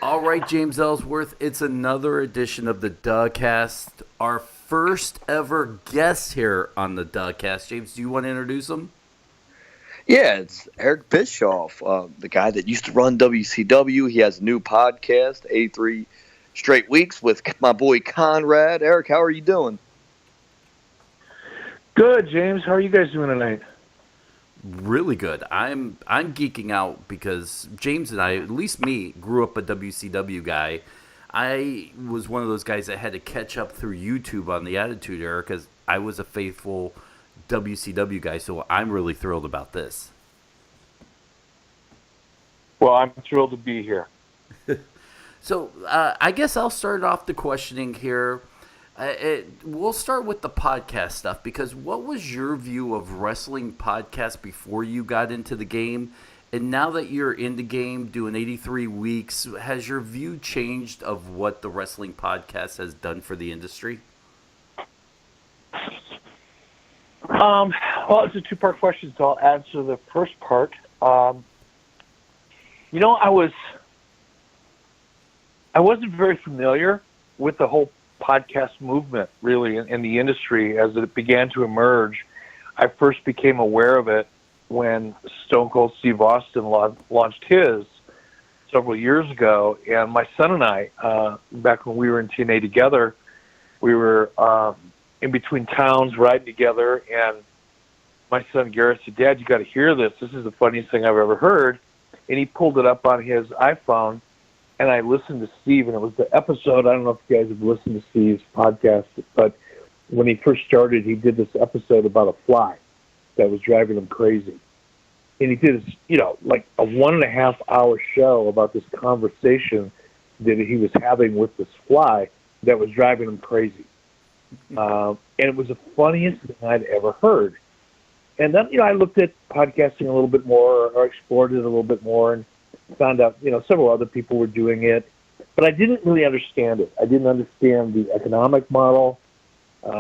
All right, James Ellsworth, it's another edition of the Duhcast. Our first ever guest here on the Duhcast. James, do you want to introduce him? Yeah, it's Eric Bischoff, the guy that used to run WCW. He has a new podcast, 83 Straight Weeks, with my boy Conrad. Eric, how are you doing? Good, James. How are you guys doing tonight? Really good. I'm geeking out because James and I, at least me, grew up a WCW guy. I was one of those guys that had to catch up through YouTube on the Attitude Era because I was a faithful WCW guy, so I'm really thrilled about this. Well, I'm thrilled to be here. So I guess I'll start off the questioning here. We'll start with the podcast stuff, because what was your view of wrestling podcasts before you got into the game? And now that you're in the game doing 83 weeks, has your view changed of what the wrestling podcast has done for the industry? Well, it's a two-part question, so I'll answer the first part. I wasn't very familiar with the whole podcast movement, really, in the industry as it began to emerge. I first became aware of it when Stone Cold Steve Austin launched his several years ago, and my son and I, back when we were in TNA together, we were in between towns riding together, and my son Garrett said, "Dad, you got to hear this. This is the funniest thing I've ever heard." And he pulled it up on his iPhone, and I listened to Steve, and it was the episode. I don't know if you guys have listened to Steve's podcast, but when he first started, he did this episode about a fly that was driving him crazy. And he did this, like a 1.5 hour show about this conversation that he was having with this fly that was driving him crazy. And it was the funniest thing I'd ever heard. And then, I looked at podcasting a little bit more, or explored it a little bit more, and found out, several other people were doing it. But I didn't really understand it. I didn't understand the economic model. There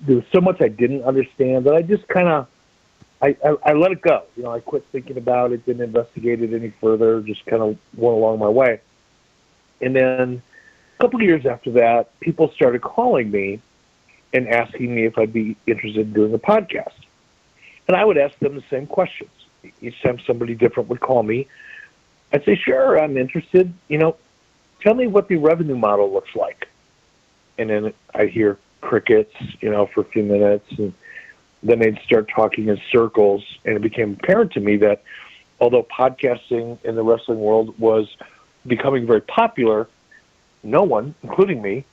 was so much I didn't understand that I just kind of, I let it go. I quit thinking about it, didn't investigate it any further, just kind of went along my way. And then a couple of years after that, people started calling me and asking me if I'd be interested in doing a podcast. And I would ask them the same questions. Each time somebody different would call me, I'd say, "Sure, I'm interested. Tell me what the revenue model looks like." And then I'd hear crickets, for a few minutes, and then they'd start talking in circles, and it became apparent to me that although podcasting in the wrestling world was becoming very popular, no one, including me,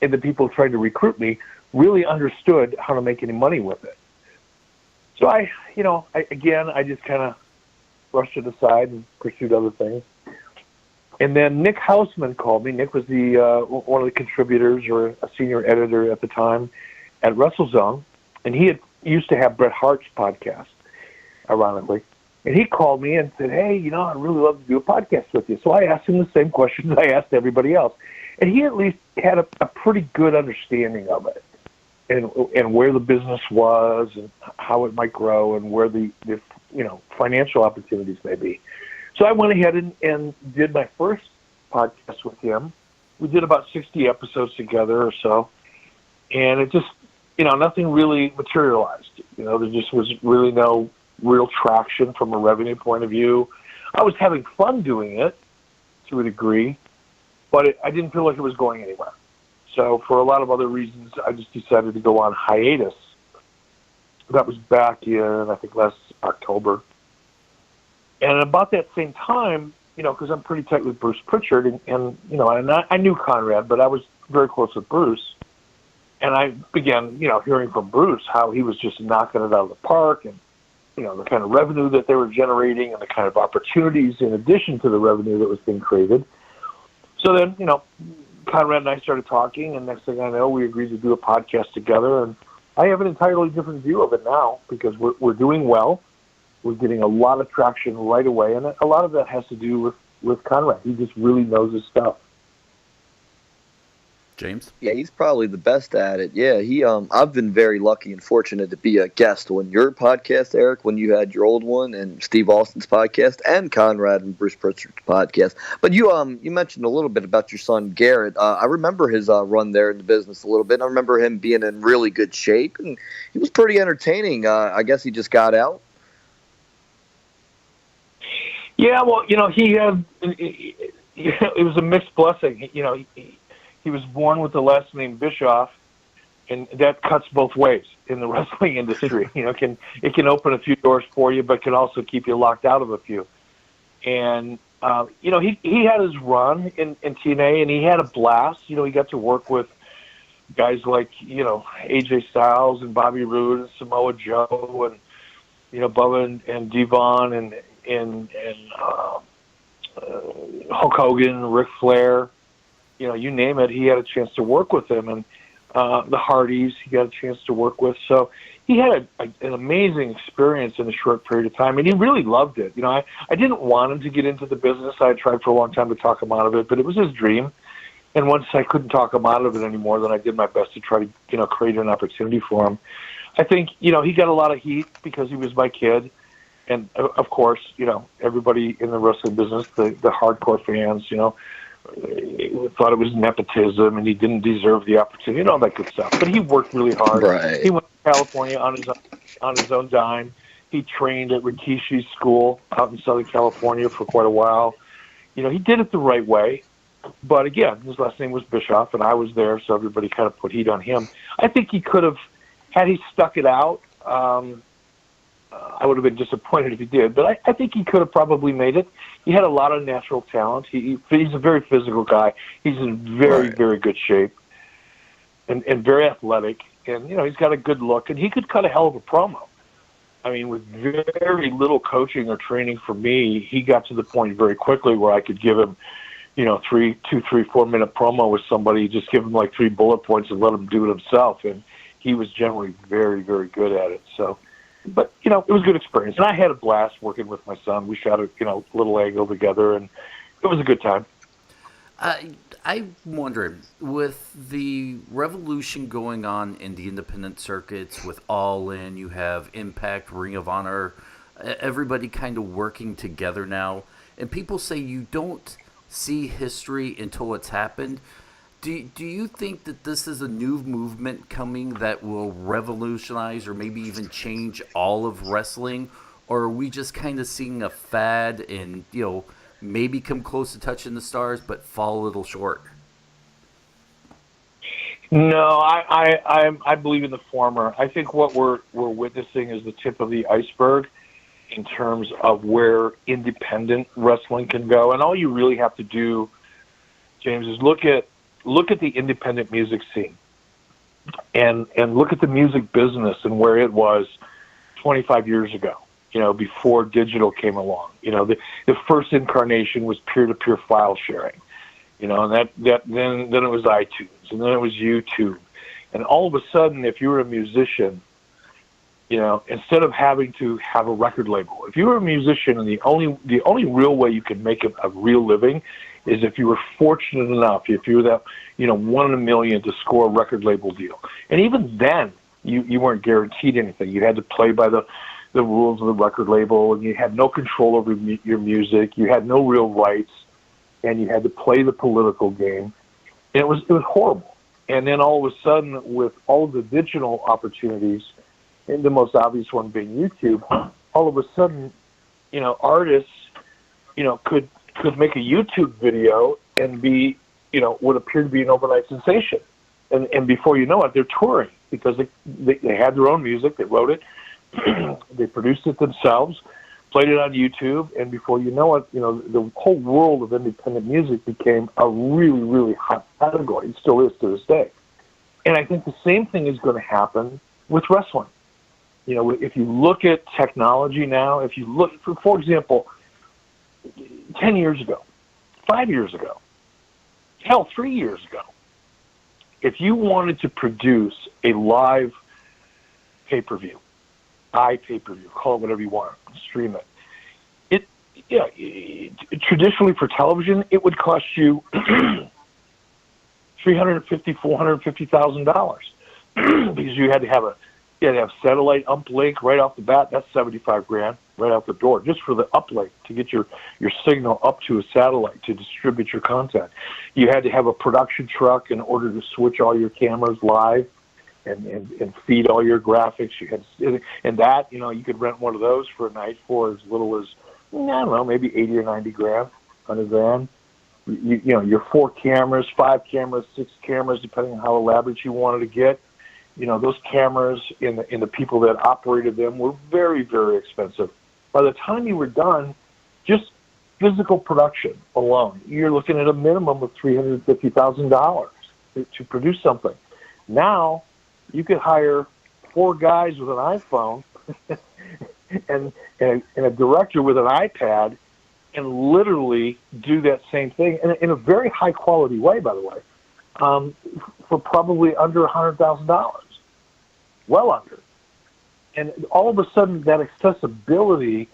and the people trying to recruit me, really understood how to make any money with it. So I just kind of brushed it aside and pursued other things. And then Nick Hausman called me. Nick was the one of the contributors, or a senior editor at the time at WrestleZone, and he used to have Bret Hart's podcast, ironically. And he called me and said, "Hey, I'd really love to do a podcast with you." So I asked him the same questions I asked everybody else, and he at least had a pretty good understanding of it, and where the business was, and how it might grow, and where the financial opportunities may be. So I went ahead and did my first podcast with him. We did about 60 episodes together or so, and it just, nothing really materialized. There just was really no real traction from a revenue point of view. I was having fun doing it to a degree, but I didn't feel like it was going anywhere. So for a lot of other reasons, I just decided to go on hiatus. That was back in, I think, last October. And about that same time, because I'm pretty tight with Bruce Pritchard, and I knew Conrad, but I was very close with Bruce. And I began, hearing from Bruce how he was just knocking it out of the park, and, the kind of revenue that they were generating, and the kind of opportunities in addition to the revenue that was being created. So then, Conrad and I started talking, and next thing I know, we agreed to do a podcast together. And I have an entirely different view of it now, because we're doing well. We're getting a lot of traction right away, and a lot of that has to do with Conrad. He just really knows his stuff. James? Yeah, he's probably the best at it. Yeah, I've been very lucky and fortunate to be a guest on your podcast, Eric, when you had your old one, and Steve Austin's podcast, and Conrad and Bruce Pritchard's podcast. But you mentioned a little bit about your son Garrett. I remember his run there in the business a little bit. I remember him being in really good shape, and he was pretty entertaining. I guess he just got out. Yeah, well, he had. It was a mixed blessing. He was born with the last name Bischoff, and that cuts both ways in the wrestling industry. It can open a few doors for you, but can also keep you locked out of a few. And he had his run in TNA, and he had a blast. He got to work with guys like AJ Styles and Bobby Roode and Samoa Joe and Bubba and Devon and Hulk Hogan, Ric Flair. You name it, he had a chance to work with them, and the Hardys he got a chance to work with. So he had an amazing experience in a short period of time, and he really loved it. I didn't want him to get into the business. I had tried for a long time to talk him out of it, but it was his dream. And once I couldn't talk him out of it anymore, then I did my best to try to create an opportunity for him. I think he got a lot of heat because he was my kid. And of course, everybody in the wrestling business, the hardcore fans, thought it was nepotism and he didn't deserve the opportunity and all that good stuff. But he worked really hard. Right. He went to California on his own dime. He trained at Rikishi's school out in Southern California for quite a while. He did it the right way. But again, his last name was Bischoff, and I was there, so everybody kind of put heat on him. I think he could have, had he stuck it out, I would have been disappointed if he did, but I think he could have probably made it. He had a lot of natural talent. He's a very physical guy. He's in very, very good shape and very athletic. And, he's got a good look, and he could cut a hell of a promo. I mean, with very little coaching or training for me, he got to the point very quickly where I could give him, 2, 3, 4-minute promo with somebody, just give him like 3 bullet points and let him do it himself. And he was generally very, very good at it. So, but, it was a good experience. And I had a blast working with my son. We shot a, little angle together, and it was a good time. I'm wondering, with the revolution going on in the independent circuits, with All In, you have Impact, Ring of Honor, everybody kind of working together now, and people say you don't see history until it's happened. Do you think that this is a new movement coming that will revolutionize or maybe even change all of wrestling? Or are we just kind of seeing a fad and, maybe come close to touching the stars but fall a little short? No, I believe in the former. I think what we're witnessing is the tip of the iceberg in terms of where independent wrestling can go. And all you really have to do, James, is look at the independent music scene and look at the music business and where it was 25 years ago, before digital came along. The first incarnation was peer-to-peer file sharing, and then it was iTunes, and then it was YouTube. And all of a sudden, if you were a musician, instead of having to have a record label, if you were a musician, and the only real way you could make a real living is if you were fortunate enough, if you were that, 1 in a million to score a record label deal. And even then, you weren't guaranteed anything. You had to play by the rules of the record label, and you had no control over your music. You had no real rights, and you had to play the political game. And it was horrible. And then all of a sudden, with all of the digital opportunities, and the most obvious one being YouTube, all of a sudden, artists, could make a YouTube video and be, what appeared to be an overnight sensation. And before you know it, they're touring because they had their own music, they wrote it, they produced it themselves, played it on YouTube, and before you know it, the whole world of independent music became a really, really hot category. It still is to this day. And I think the same thing is going to happen with wrestling. If you look at technology now, if you look, for example, 10 years ago, 5 years ago, hell, 3 years ago, if you wanted to produce a live pay-per-view, pay-per-view, call it whatever you want, stream it. Traditionally for television, it would cost you $350,000, $450,000 because you had to have satellite uplink right off the bat. That's $75,000 right out the door just for the uplink to get your signal up to a satellite to distribute your content. You had to have a production truck in order to switch all your cameras live and feed all your graphics. You had, and that, you could rent one of those for a night for as little as, I don't know, maybe 80 or 90 grand, 100 grand. Your 4 cameras, 5 cameras, 6 cameras, depending on how elaborate you wanted to get. Those cameras and the people that operated them were very, very expensive. By the time you were done, just physical production alone, you're looking at a minimum of $350,000 to produce something. Now, you could hire 4 guys with an iPhone and a director with an iPad and literally do that same thing in a very high quality way, by the way, for probably under $100,000, well under. And all of a sudden, that accessibility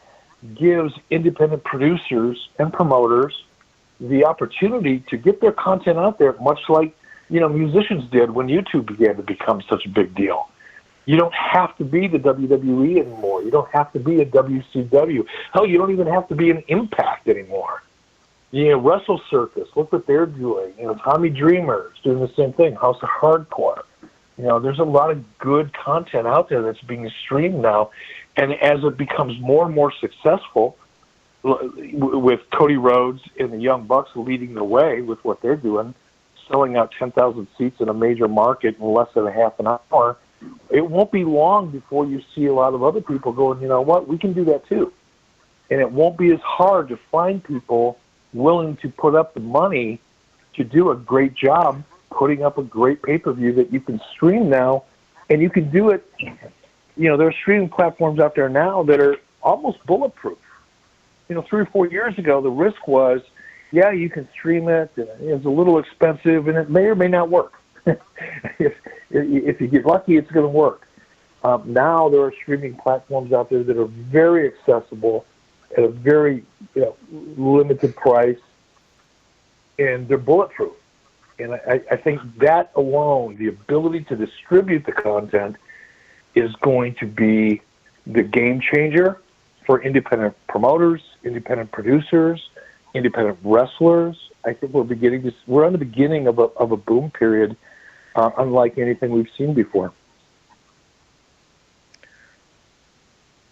gives independent producers and promoters the opportunity to get their content out there, much like musicians did when YouTube began to become such a big deal. You don't have to be the WWE anymore. You don't have to be a WCW. Hell, you don't even have to be an Impact anymore. Wrestle Circus, look what they're doing. Tommy Dreamer's doing the same thing. House of Hardcore. There's a lot of good content out there that's being streamed now. And as it becomes more and more successful, with Cody Rhodes and the Young Bucks leading the way with what they're doing, selling out 10,000 seats in a major market in less than a half an hour, it won't be long before you see a lot of other people going, you know what, we can do that too. And it won't be as hard to find people willing to put up the money to do a great job putting up a great pay-per-view that you can stream now, and you can do it. There are streaming platforms out there now that are almost bulletproof. 3 or 4 years ago, the risk was, yeah, you can stream it, and it's a little expensive, and it may or may not work. If you get lucky, it's going to work. Now there are streaming platforms out there that are very accessible at a very limited price, and they're bulletproof. And I think that alone, the ability to distribute the content, is going to be the game changer for independent promoters, independent producers, independent wrestlers. I think we're on the beginning of a boom period, unlike anything we've seen before.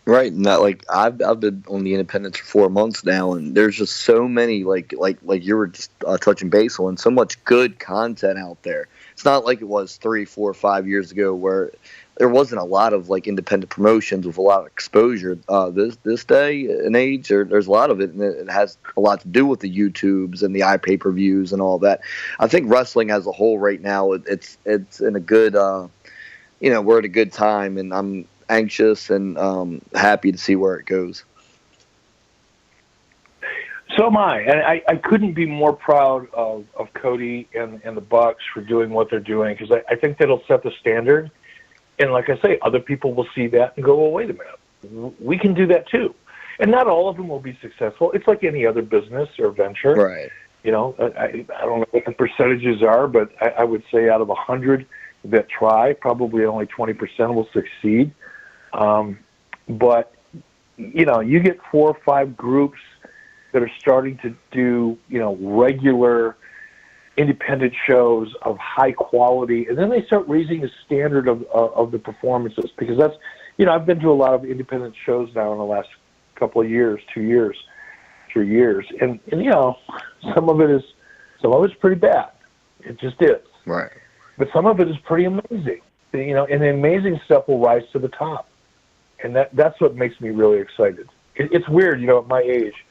Right, and that, I've been on the independents for 4 months now, and there's just so many like you were just touching base on, so much good content out there. It's not like it was 3, 4, 5 years ago where there wasn't a lot of independent promotions with a lot of exposure. This day and age, there's a lot of it, and it has a lot to do with the YouTubes and the iPay-per-views and all that. I think wrestling as a whole right now, it's in a good, we're at a good time, and I'm anxious and happy to see where it goes. So am I. And I couldn't be more proud of Cody and the Bucks for doing what they're doing, because I think that'll set the standard. And like I say, other people will see that and go, well, wait a minute, we can do that too. And not all of them will be successful. It's like any other business or venture. Right. I don't know what the percentages are, but I would say out of 100 that try, probably only 20% will succeed. But, you get 4 or 5 groups that are starting to do, regular independent shows of high quality, and then they start raising the standard of the performances, because that's, I've been to a lot of independent shows now in the last couple of years, 2 years, 3 years, and some of it's pretty bad. It just is. Right. But some of it is pretty amazing, and the amazing stuff will rise to the top. And that's what makes me really excited. It's weird, at my age,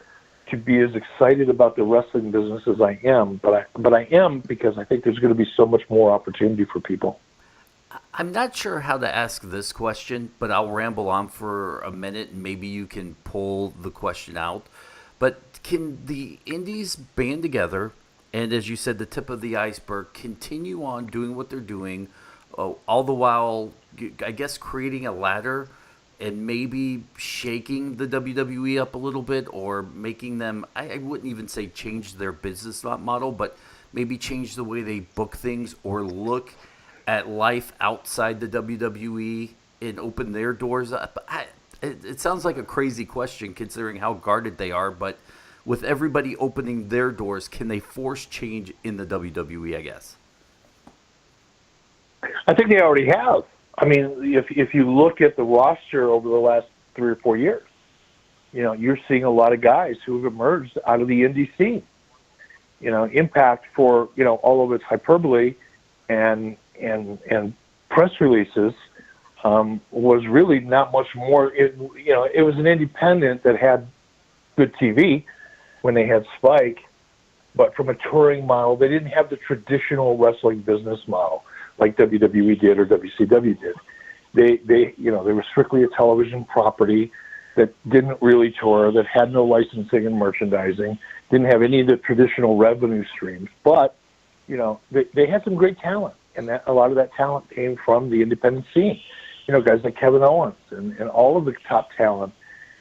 to be as excited about the wrestling business as I am, but I am because I think there's going to be so much more opportunity for people. I'm not sure how to ask this question, but I'll ramble on for a minute, and maybe you can pull the question out. But can the indies band together, and as you said, the tip of the iceberg, continue on doing what they're doing, all the while, I guess, creating a ladder and maybe shaking the WWE up a little bit, or making them, I wouldn't even say change their business model, but maybe change the way they book things or look at life outside the WWE and open their doors up? It sounds like a crazy question considering how guarded they are, but with everybody opening their doors, can they force change in the WWE, I guess? I think they already have. I mean, if you look at the roster over the last 3 or 4 years, you're seeing a lot of guys who have emerged out of the indie scene. Impact for, all of its hyperbole and press releases was really not much more. It was an independent that had good TV when they had Spike, but from a touring model, they didn't have the traditional wrestling business model like WWE did or WCW did. They were strictly a television property that didn't really tour, that had no licensing and merchandising, didn't have any of the traditional revenue streams. But, they had some great talent, and a lot of that talent came from the independent scene. Guys like Kevin Owens and all of the top talent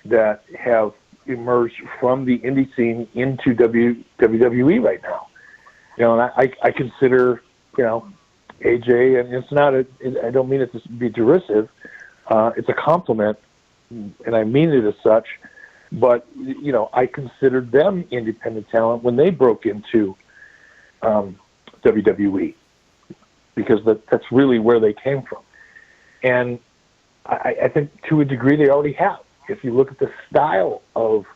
that have emerged from the indie scene into WWE right now. And I consider, AJ, and it's not I don't mean it to be derisive. It's a compliment, and I mean it as such. But, I considered them independent talent when they broke into WWE, because that's really where they came from. And I think to a degree they already have. If you look at the style of,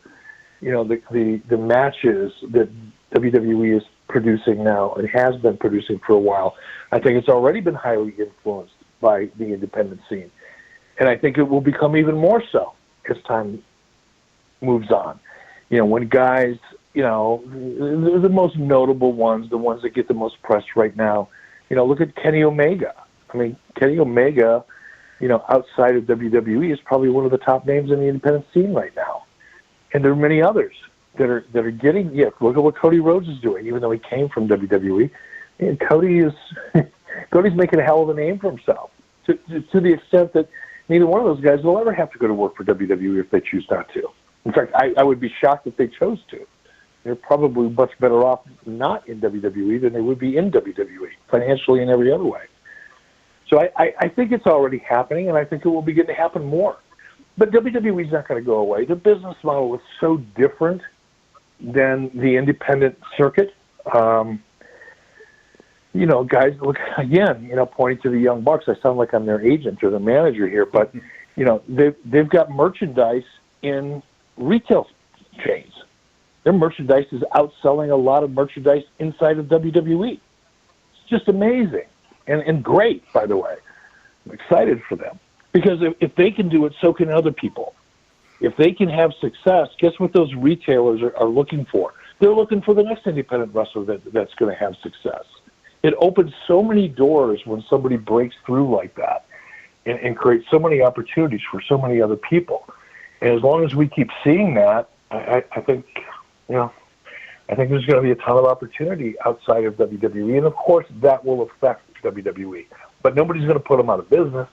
the matches that WWE is producing now and has been producing for a while, I think it's already been highly influenced by the independent scene. And I think it will become even more so as time moves on. When guys, the most notable ones, the ones that get the most press right now, look at Kenny Omega. I mean, Kenny Omega, outside of WWE is probably one of the top names in the independent scene right now. And there are many others that are getting, look at what Cody Rhodes is doing, even though he came from WWE. And Cody's making a hell of a name for himself to the extent that neither one of those guys will ever have to go to work for WWE if they choose not to. In fact, I would be shocked if they chose to. They're probably much better off not in WWE than they would be in WWE, financially and every other way. So I think it's already happening, and I think it will begin to happen more. But WWE is not going to go away. The business model is so different than the independent circuit. Guys, look, again, pointing to the Young Bucks, I sound like I'm their agent or the manager here, but, they've got merchandise in retail chains. Their merchandise is outselling a lot of merchandise inside of WWE. It's just amazing and great, by the way. I'm excited for them. Because if they can do it, so can other people. If they can have success, guess what those retailers are looking for? They're looking for the next independent wrestler that's going to have success. It opens so many doors when somebody breaks through like that and creates so many opportunities for so many other people. And as long as we keep seeing that, I think, I think there's going to be a ton of opportunity outside of WWE. And, of course, that will affect WWE. But nobody's going to put them out of business.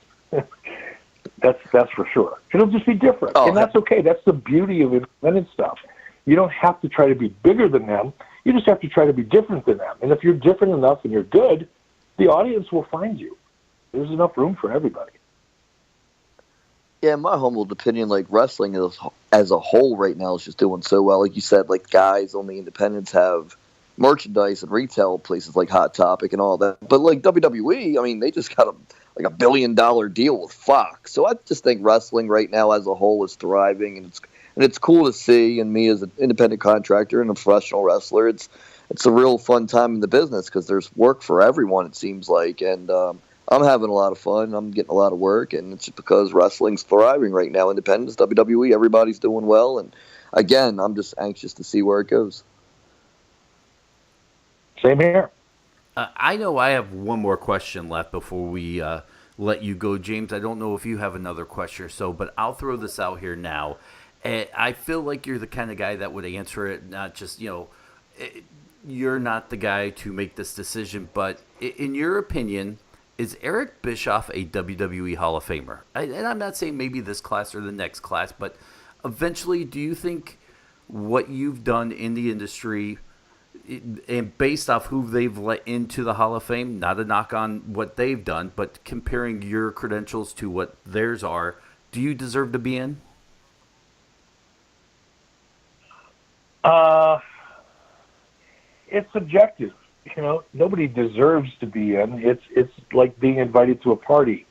That's for sure. It'll just be different, and that's okay. That's the beauty of independent stuff. You don't have to try to be bigger than them. You just have to try to be different than them. And if you're different enough and you're good, the audience will find you. There's enough room for everybody. Yeah, in my humble opinion, like wrestling as a whole right now is just doing so well. Like you said, like guys on the independents have merchandise and retail places like Hot Topic and all that. But like WWE, I mean, they just got like $1 billion deal with Fox. So I just think wrestling right now as a whole is thriving, and it's cool to see. And me as an independent contractor and a professional wrestler, it's a real fun time in the business because there's work for everyone, it seems like. And I'm having a lot of fun. I'm getting a lot of work, and it's just because wrestling's thriving right now. Independence, WWE, everybody's doing well. And again, I'm just anxious to see where it goes. Same here. I know I have one more question left before we let you go, James. I don't know if you have another question or so, but I'll throw this out here now. I feel like you're the kind of guy that would answer it, not just, you're not the guy to make this decision, but in your opinion, is Eric Bischoff a WWE Hall of Famer? And I'm not saying maybe this class or the next class, but eventually, do you think what you've done in the industry and based off who they've let into the Hall of Fame, not a knock on what they've done, but comparing your credentials to what theirs are, do you deserve to be in? It's subjective. Nobody deserves to be in. It's like being invited to a party.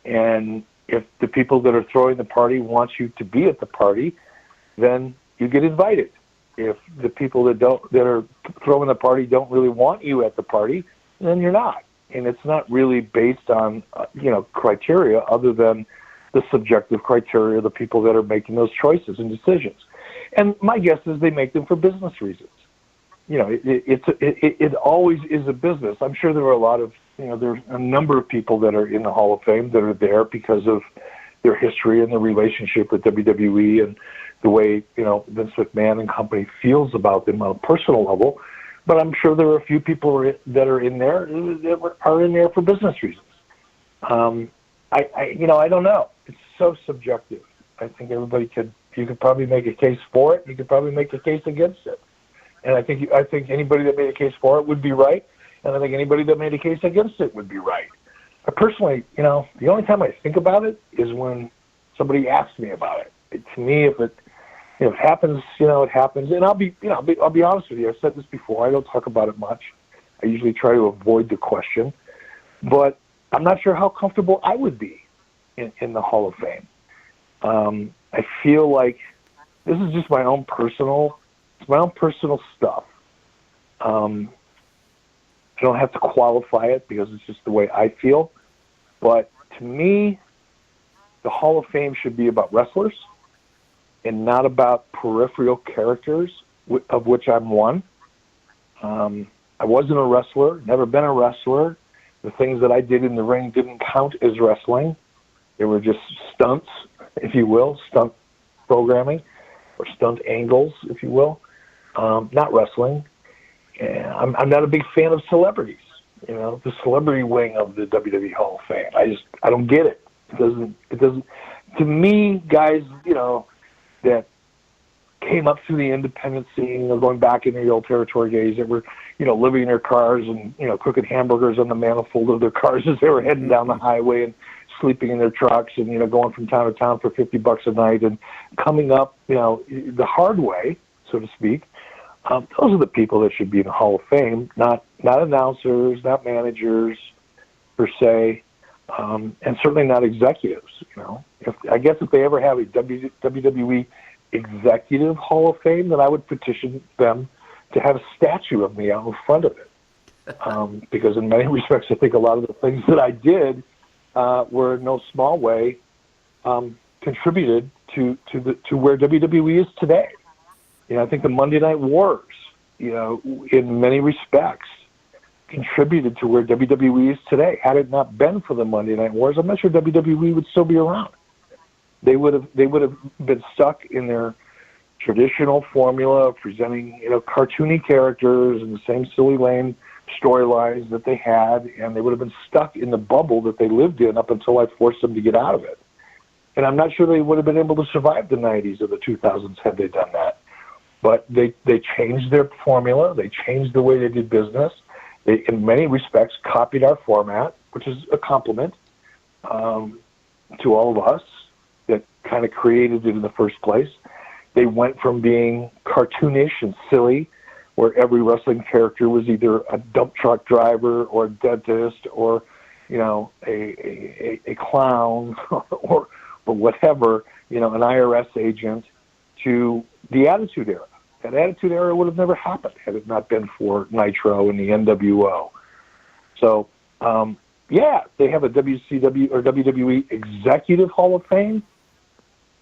And if the people that are throwing the party want you to be at the party, then you get invited. If the people that are throwing the party don't really want you at the party, then you're not. And it's not really based on criteria other than the subjective criteria of the people that are making those choices and decisions. And my guess is they make them for business reasons. It always is a business. I'm sure there are a lot of there's a number of people that are in the Hall of Fame that are there because of their history and their relationship with WWE and the way, Vince McMahon and company feels about them on a personal level. But I'm sure there are a few people that are in there that are in there for business reasons. I don't know. It's so subjective. I think you could probably make a case for it. You could probably make a case against it. And I think anybody that made a case for it would be right. And I think anybody that made a case against it would be right. I personally, the only time I think about it is when somebody asks me about it. To me, if it happens, it happens. And I'll be honest with you. I've said this before. I don't talk about it much. I usually try to avoid the question. But I'm not sure how comfortable I would be in the Hall of Fame. I feel like this is just my own personal stuff. I don't have to qualify it because it's just the way I feel. But to me, the Hall of Fame should be about wrestlers and not about peripheral characters, of which I'm one. I wasn't a wrestler, never been a wrestler. The things that I did in the ring didn't count as wrestling. They were just stunts, if you will, stunt programming or stunt angles, if you will. Not wrestling. And I'm not a big fan of celebrities. The celebrity wing of the WWE Hall of Fame. I don't get it. It doesn't. To me, guys, that came up through the independent scene, going back in the old territory days, that were, living in their cars and, cooking hamburgers on the manifold of their cars as they were heading down the highway and sleeping in their trucks and, going from town to town for $50 a night and coming up, the hard way, so to speak. Those are the people that should be in the Hall of Fame, not announcers, not managers per se, and certainly not executives. I guess if they ever have a WWE Executive Hall of Fame, then I would petition them to have a statue of me out in front of it, because in many respects, I think a lot of the things that I did were in no small way contributed to where WWE is today. I think the Monday Night Wars, in many respects, contributed to where WWE is today. Had it not been for the Monday Night Wars, I'm not sure WWE would still be around. They would have been stuck in their traditional formula of presenting, cartoony characters and the same silly lame storylines that they had, and they would have been stuck in the bubble that they lived in up until I forced them to get out of it. And I'm not sure they would have been able to survive the 90s or the 2000s had they done that. But they changed their formula. They changed the way they did business. They, in many respects, copied our format, which is a compliment to all of us that kind of created it in the first place. They went from being cartoonish and silly, where every wrestling character was either a dump truck driver or a dentist or, a clown or whatever, an IRS agent, to the Attitude Era. That Attitude Era would have never happened had it not been for Nitro and the NWO. So, they have a WCW or WWE Executive Hall of Fame.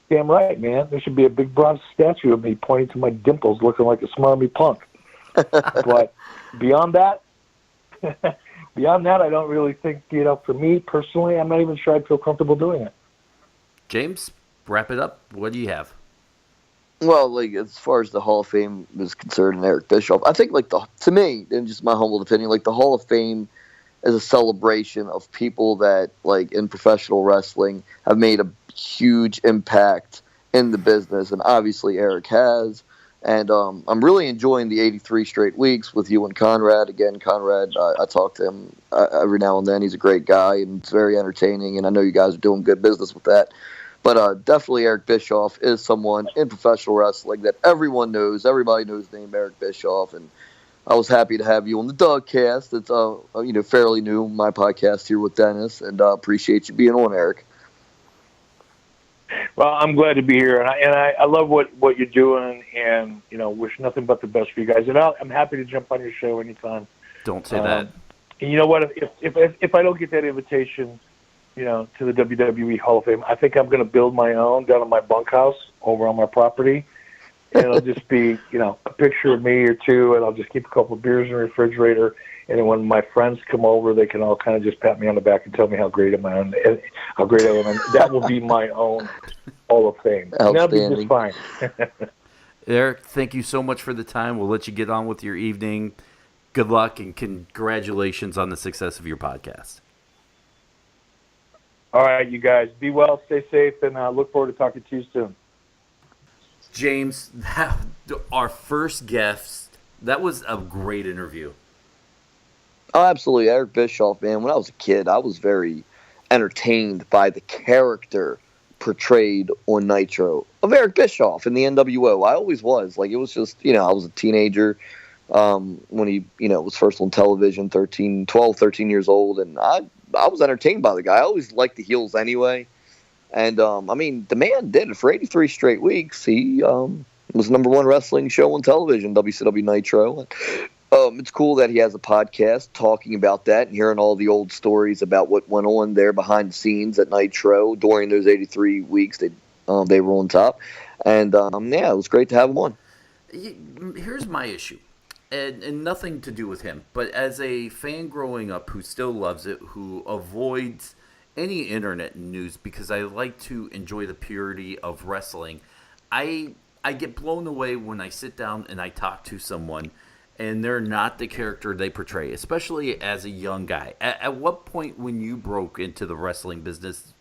Damn right, man. There should be a big bronze statue of me pointing to my dimples looking like a smarmy punk. But beyond that, I don't really think, for me personally, I'm not even sure I'd feel comfortable doing it. James, wrap it up. What do you have? Well, as far as the Hall of Fame is concerned, and Eric Bischoff, I think, to me, and just my humble opinion, the Hall of Fame is a celebration of people that, in professional wrestling, have made a huge impact in the business, and obviously Eric has, And I'm really enjoying the 83 straight weeks with you and Conrad. Again, Conrad, I talk to him every now and then. He's a great guy, and it's very entertaining, and I know you guys are doing good business with that. But definitely Eric Bischoff is someone in professional wrestling that everyone knows. Everybody knows the name Eric Bischoff, and I was happy to have you on the Dougcast. It's fairly new, my podcast here with Dennis, and appreciate you being on, Eric. Well, I'm glad to be here, and I love what you're doing, and wish nothing but the best for you guys. And I'm happy to jump on your show anytime. Don't say that. And you know what? If I don't get that invitation, to the WWE Hall of Fame, I think I'm going to build my own down in my bunkhouse over on my property, and it'll just be a picture of me or two, and I'll just keep a couple of beers in the refrigerator. And then when my friends come over, they can all kind of just pat me on the back and tell me how great I am. And that will be my own Hall of Fame. And that'll be just fine. Eric, thank you so much for the time. We'll let you get on with your evening. Good luck and congratulations on the success of your podcast. All right, you guys. Be well, stay safe, and look forward to talking to you soon. James, our first guest, that was a great interview. Oh, absolutely. Eric Bischoff, man. When I was a kid, I was very entertained by the character portrayed on Nitro of Eric Bischoff in the NWO. I always was. Like, it was just, I was a teenager when he, was first on television, 12, 13 years old, and I was entertained by the guy. I always liked the heels anyway. And, the man did it for 83 straight weeks. He was number one wrestling show on television, WCW Nitro. It's cool that he has a podcast talking about that and hearing all the old stories about what went on there behind the scenes at Nitro during those 83 weeks they were on top. And, it was great to have him on. Here's my issue, and nothing to do with him, but as a fan growing up who still loves it, who avoids any internet news because I like to enjoy the purity of wrestling, I get blown away when I sit down and I talk to someone and they're not the character they portray, especially as a young guy. At what point when you broke into the wrestling business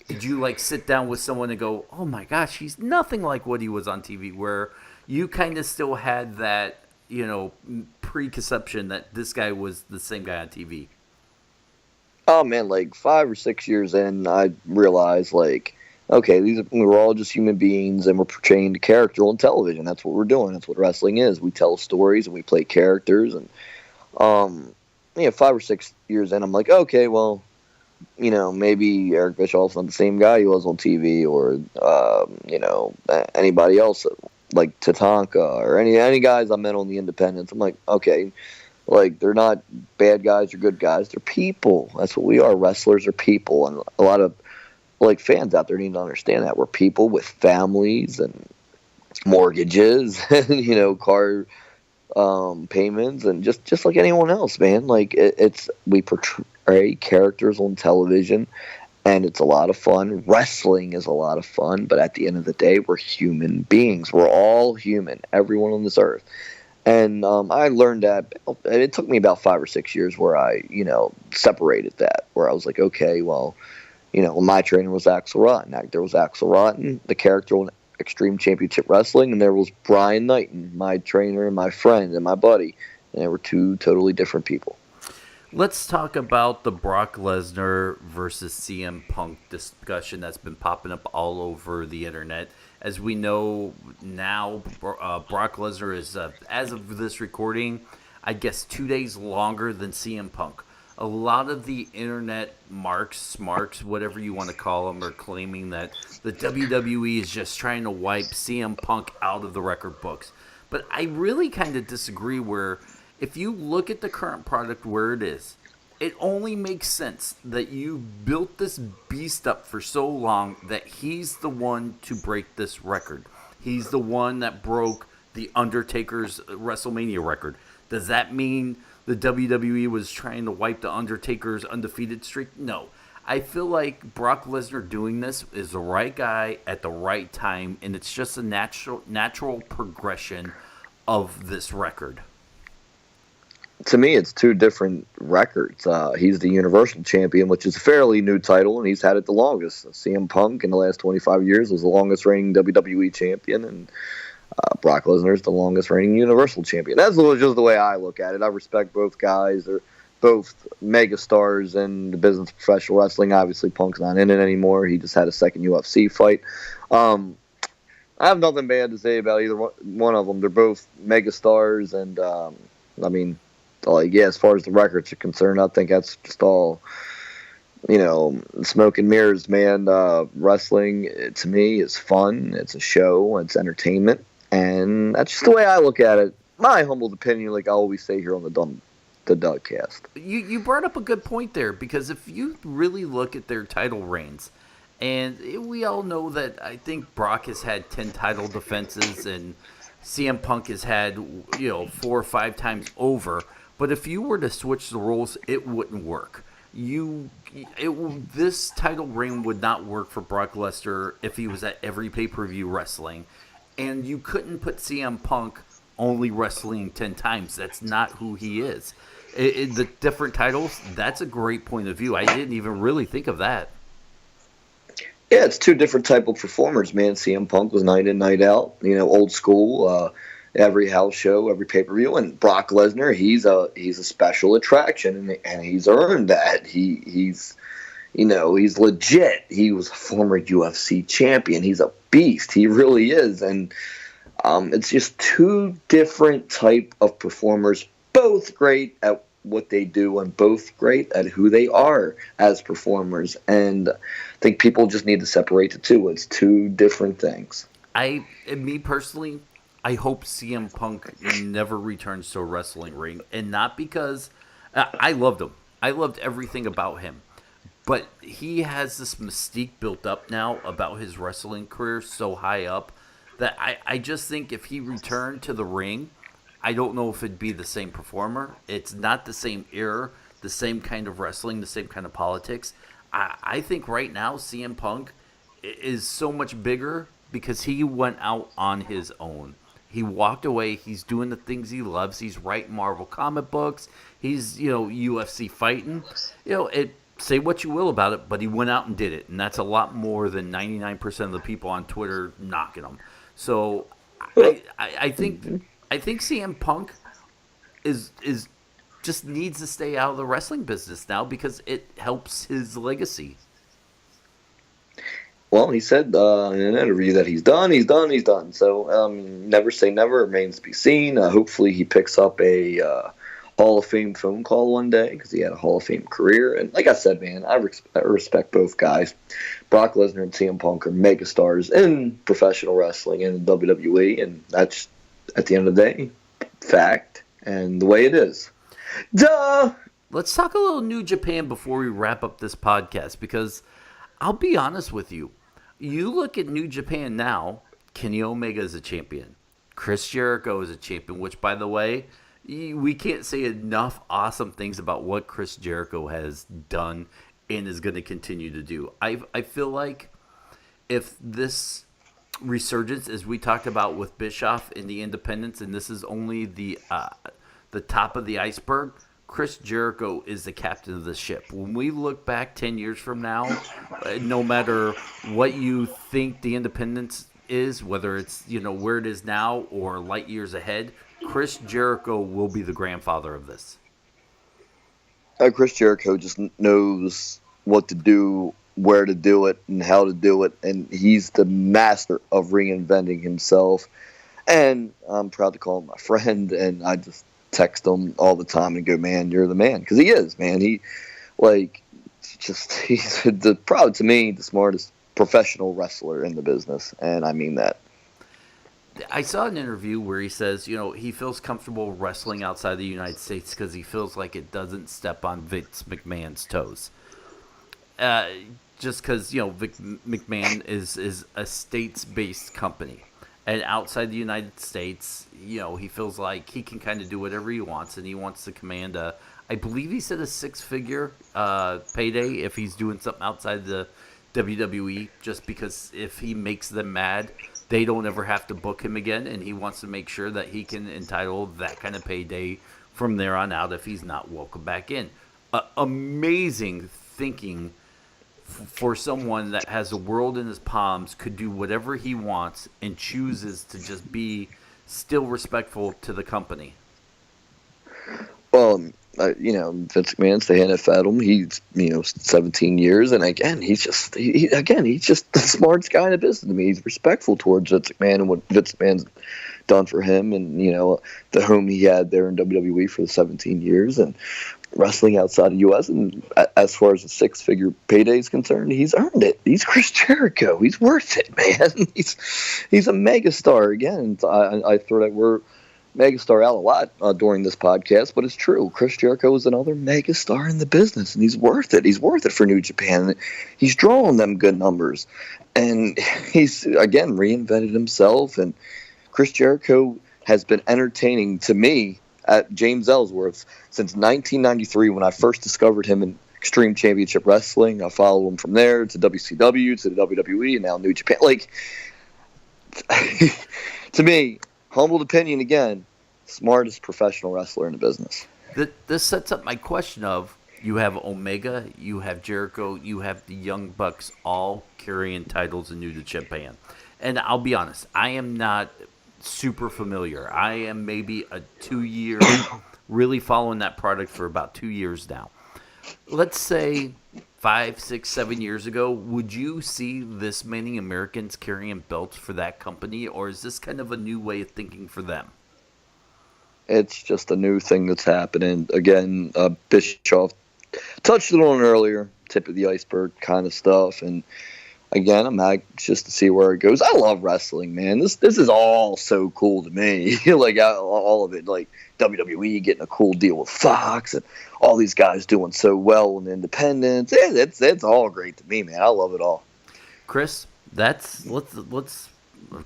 did you sit down with someone and go, oh my gosh, he's nothing like what he was on TV, where you kind of still had that, preconception that this guy was the same guy on TV? Oh man, 5 or 6 years in, I realized okay, we were all just human beings, and we're portraying the character on television. That's what we're doing. That's what wrestling is. We tell stories and we play characters. And 5 or 6 years in, I'm like, okay, well, maybe Eric Bischoff's not the same guy he was on TV, or anybody else like Tatanka or any guys I met on the independents. I'm like, okay, they're not bad guys or good guys. They're people. That's what we are. Wrestlers are people, and a lot of fans out there need to understand that we're people with families and mortgages and car payments, and just like anyone else, man. We portray characters on television, and it's a lot of fun. Wrestling is a lot of fun, but at the end of the day, we're human beings. We're all human, everyone on this earth. And I learned that. It took me about 5 or 6 years where I separated that, where I was like, okay, well, my trainer was Axel Rotten. There was Axel Rotten, the character on Extreme Championship Wrestling, and there was Brian Knighton, my trainer and my friend and my buddy. And they were two totally different people. Let's talk about the Brock Lesnar versus CM Punk discussion that's been popping up all over the internet. As we know now, Brock Lesnar is, as of this recording, I guess 2 days longer than CM Punk. A lot of the internet smarks, whatever you want to call them, are claiming that the WWE is just trying to wipe CM Punk out of the record books. But I really kind of disagree, where if you look at the current product where it is, it only makes sense that you built this beast up for so long that he's the one to break this record. He's the one that broke the Undertaker's WrestleMania record. Does that mean the WWE was trying to wipe the Undertaker's undefeated streak? No. I feel like Brock Lesnar doing this is the right guy at the right time, and it's just a natural progression of this record. To me, it's two different records. He's the Universal Champion, which is a fairly new title, and he's had it the longest. CM Punk in the last 25 years was the longest reigning WWE Champion, and Brock Lesnar is the longest reigning Universal Champion. That's just the way I look at it. I respect both guys. They're both megastars in the business of professional wrestling. Obviously, Punk's not in it anymore. He just had a second UFC fight. I have nothing bad to say about either one of them. They're both megastars, and I mean, as far as the records are concerned, I think that's just all, smoke and mirrors, man. Wrestling, to me, is fun. It's a show. It's entertainment. And that's just the way I look at it. My humble opinion, like I always say here on the Dougcast. You brought up a good point there, because if you really look at their title reigns, and we all know that I think Brock has had 10 title defenses and CM Punk has had 4 or 5 times over. But if you were to switch the roles, it wouldn't work. This title reign would not work for Brock Lesnar if he was at every pay-per-view wrestling. And you couldn't put CM Punk only wrestling 10 times. That's not who he is. The different titles, that's a great point of view. I didn't even really think of that. Yeah, it's 2 different type of performers, man. CM Punk was night in, night out, old school, every house show, every pay-per-view. And Brock Lesnar, he's a special attraction, and he's earned that. He's legit. He was a former UFC champion. He's a beast. He really is. And it's just 2 different type of performers, both great at what they do and both great at who they are as performers. And I think people just need to separate the 2. It's 2 different things. Me personally, I hope CM Punk never returns to a wrestling ring, and not because I loved him. I loved everything about him. But he has this mystique built up now about his wrestling career so high up that I just think if he returned to the ring, I don't know if it'd be the same performer. It's not the same era, the same kind of wrestling, the same kind of politics. I think right now CM Punk is so much bigger because he went out on his own. He walked away. He's doing the things he loves. He's writing Marvel comic books. He's, UFC fighting. Say what you will about it, but he went out and did it. And that's a lot more than 99% of the people on Twitter knocking him. So I think CM Punk is just needs to stay out of the wrestling business now because it helps his legacy. Well, he said in an interview that he's done. So never say never, remains to be seen. Hopefully he picks up a Hall of Fame phone call one day because he had a Hall of Fame career. And like I said, man, I respect both guys. Brock Lesnar and CM Punk are megastars in professional wrestling and in WWE, and that's, at the end of the day, fact and the way it is. Duh! Let's talk a little New Japan before we wrap up this podcast, because I'll be honest with you. You look at New Japan now, Kenny Omega is a champion. Chris Jericho is a champion, which, by the way, we can't say enough awesome things about what Chris Jericho has done and is going to continue to do. I feel like if this resurgence, as we talked about with Bischoff in the Independents, and this is only the top of the iceberg, Chris Jericho is the captain of the ship. When we look back 10 years from now, no matter what you think the Independents is, whether it's where it is now or light years ahead, Chris Jericho will be the grandfather of this. Chris Jericho just knows what to do, where to do it, and how to do it, and he's the master of reinventing himself. And I'm proud to call him my friend, and I just text him all the time and go, man, you're the man. Because he is, man. He's probably, to me, the smartest professional wrestler in the business, and I mean that. I saw an interview where he says, he feels comfortable wrestling outside the United States because he feels like it doesn't step on Vince McMahon's toes. Just because, Vince McMahon is a states-based company. And outside the United States, he feels like he can kind of do whatever he wants, and he wants to command I believe he said a 6-figure payday if he's doing something outside the WWE, just because if he makes them mad, they don't ever have to book him again, and he wants to make sure that he can entitle that kind of payday from there on out if he's not welcome back in. Amazing thinking for someone that has the world in his palms, could do whatever he wants, and chooses to just be still respectful to the company? Well, Vince McMahon's the hand that fed him. He's 17 years, and again, he's just the smartest guy in the business to me. He's respectful towards Vince McMahon and what Vince McMahon's done for him, and the home he had there in WWE for the 17 years, and wrestling outside the U.S. And as far as the six-figure payday is concerned, he's earned it. He's Chris Jericho. He's worth it, man. He's a megastar. Again, I throw that word megastar out a lot during this podcast, but it's true. Chris Jericho is another megastar in the business, and he's worth it. He's worth it for New Japan. He's drawing them good numbers, and he's, again, reinvented himself. And Chris Jericho has been entertaining to me at James Ellsworth since 1993 when I first discovered him in Extreme Championship Wrestling. I followed him from there to WCW, to the WWE, and now New Japan. Like, to me, humbled opinion again, smartest professional wrestler in the business. This sets up my question of, you have Omega, you have Jericho, you have the Young Bucks all carrying titles in New Japan. And I'll be honest, I am not super familiar. I am maybe a 2-year, really following that product for about 2 years now. Let's say 5, 6, 7 years ago, would you see this many Americans carrying belts for that company, or is this kind of a new way of thinking for them? It's just a new thing that's happening. Again, Bischoff touched it on earlier, tip of the iceberg kind of stuff, and again, I'm anxious to see where it goes. I love wrestling, man. This is all so cool to me. Like, all of it. Like, WWE getting a cool deal with Fox, and all these guys doing so well in independence. It's all great to me, man. I love it all. Chris, let's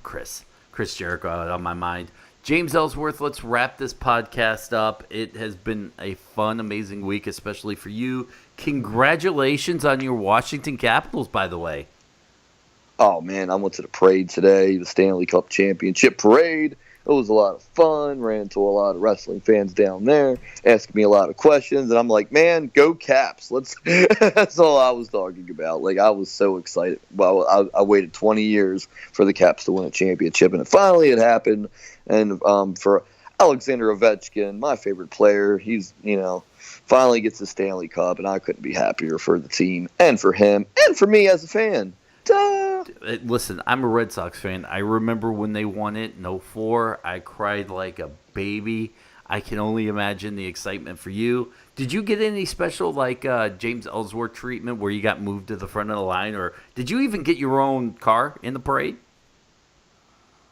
Chris Jericho out on my mind. James Ellsworth, let's wrap this podcast up. It has been a fun, amazing week, especially for you. Congratulations on your Washington Capitals, by the way. Oh, man, I went to the parade today, the Stanley Cup Championship parade. It was a lot of fun. Ran into a lot of wrestling fans down there, asking me a lot of questions. And I'm like, man, go Caps. That's all I was talking about. Like, I was so excited. Well, I waited 20 years for the Caps to win a championship, and finally it happened. And for Alexander Ovechkin, my favorite player, he's, finally gets the Stanley Cup, and I couldn't be happier for the team and for him and for me as a fan. Listen, I'm a Red Sox fan. I remember when they won it in 2004. I cried like a baby. I can only imagine the excitement for you. Did you get any special, James Ellsworth treatment where you got moved to the front of the line, or did you even get your own car in the parade?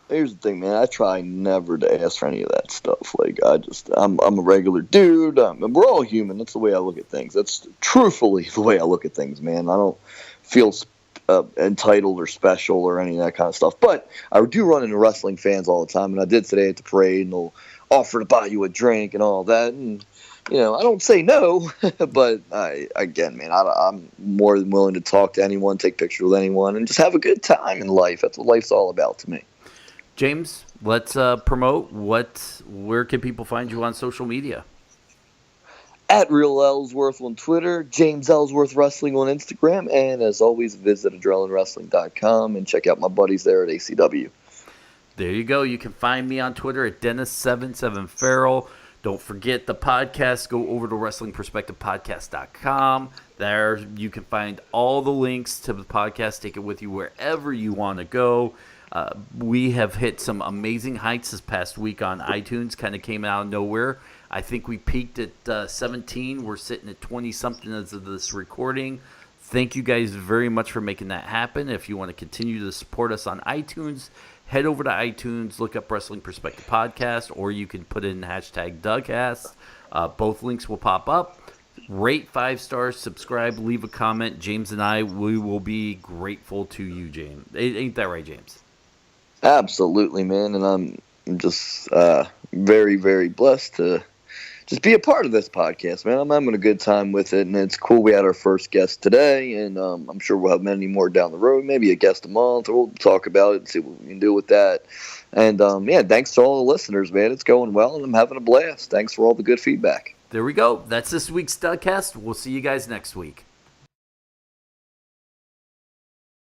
Here's the thing, man. I try never to ask for any of that stuff. Like, I'm a regular dude. We're all human. That's the way I look at things. That's truthfully the way I look at things, man. I don't feel entitled or special or any of that kind of stuff. But I do run into wrestling fans all the time, and I did today at the parade, and they'll offer to buy you a drink and all that. And, I don't say no, but I'm more than willing to talk to anyone, take pictures with anyone, and just have a good time in life. That's what life's all about to me. James, let's promote. Where can people find you on social media? At Real Ellsworth on Twitter, James Ellsworth Wrestling on Instagram, and as always, visit AdrenalineWrestling.com and check out my buddies there at ACW. There you go. You can find me on Twitter at Dennis77Farrell. Don't forget the podcast. Go over to WrestlingPerspectivePodcast.com. There you can find all the links to the podcast. Take it with you wherever you want to go. We have hit some amazing heights this past week on iTunes. Kind of came out of nowhere. I think we peaked at 17. We're sitting at 20-something as of this recording. Thank you guys very much for making that happen. If you want to continue to support us on iTunes, head over to iTunes, look up Wrestling Perspective Podcast, or you can put in hashtag Dougcast. Both links will pop up. Rate 5 stars, subscribe, leave a comment. James and I, we will be grateful to you, James. Ain't that right, James? Absolutely, man. And I'm just very, very blessed to just be a part of this podcast, man. I'm having a good time with it, and it's cool. We had our first guest today, and I'm sure we'll have many more down the road, maybe a guest a month. We'll talk about it and see what we can do with that. And, thanks to all the listeners, man. It's going well, and I'm having a blast. Thanks for all the good feedback. There we go. That's this week's Dougcast. We'll see you guys next week.